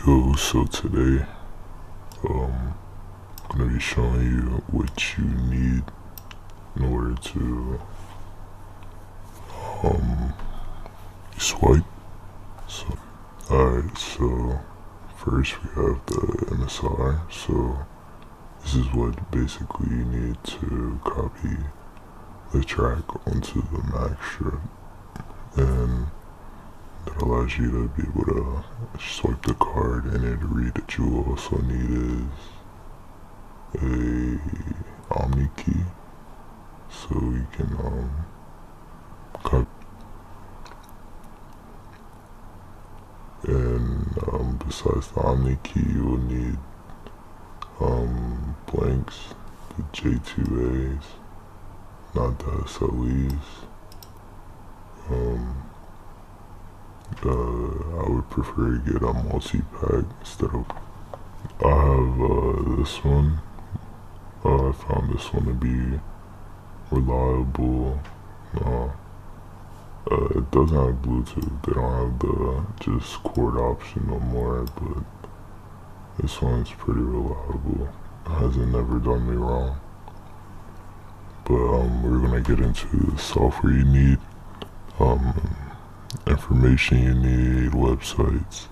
Yo, so today I'm gonna be showing you what you need in order to swipe. So alright, so first we have the MSR. So this is what basically you need to copy the track onto the Mac strip, and that allows you to be able to swipe the card and it read. That you also need is a Omni key, so you can copy. And besides the Omni key, you will need blanks, the J2As, not the SLEs. I would prefer to get a multi-pack instead of. I have this one. I found this one to be reliable. It doesn't have Bluetooth. They don't have the just cord option no more, but this one's pretty reliable. It hasn't never done me wrong. But we're gonna get into the software you need, information you need, websites,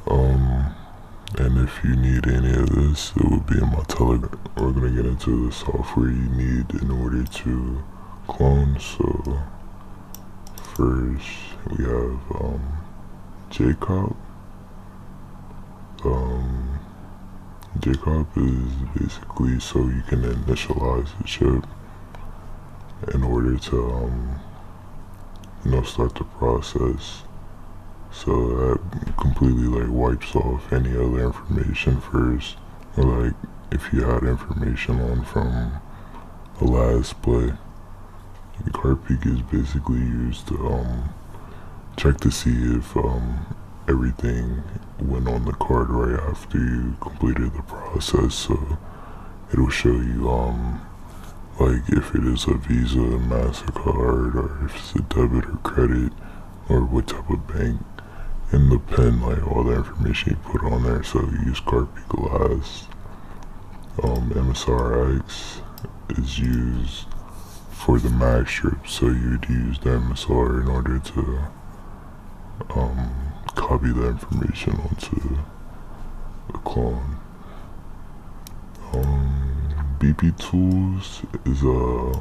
and if you need any of this, it will be in my Telegram. We're gonna get into the software you need in order to clone. So first we have JCOP. JCOP is basically so you can initialize the chip in order to start the process. So that completely wipes off any other information first, or if you had information on from the last play. The card peek is basically used to check to see if everything went on the card right after you completed the process. So it'll show you if it is a Visa, MasterCard, or if it's a debit or credit, or what type of bank, and the PIN, all the information you put on there. So you use card peek last. MSRX is used for the Mac strip, so you'd use the MSR in order to copy the information onto the clone. BP tools is a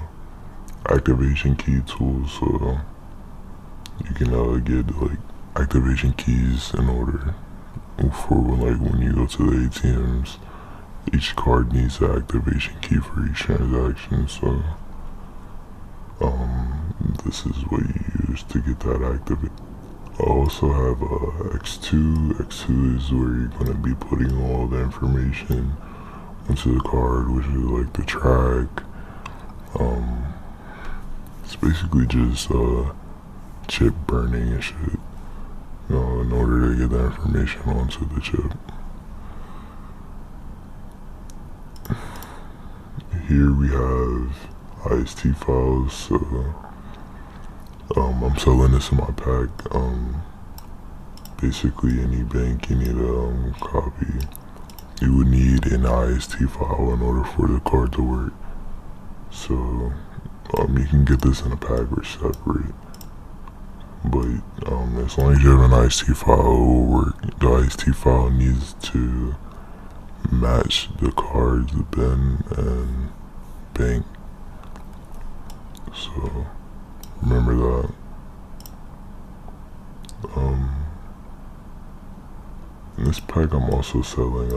activation key tool, so you can get activation keys in order for when you go to the ATMs. Each card needs an activation key for each transaction, so this is what you use to get that activated. I also have X2. X2 is where you're going to be putting all the information onto the card, which is the track. It's basically just chip burning and shit, in order to get that information onto the chip. Here we have IST files. So I'm selling this in my pack. Basically any bank you need a copy, you would need an IST file in order for the card to work. So you can get this in a pack or separate, but as long as you have an IST file, it will work. The IST file needs to match the cards, the bin and bank. So remember that. In this pack I'm also selling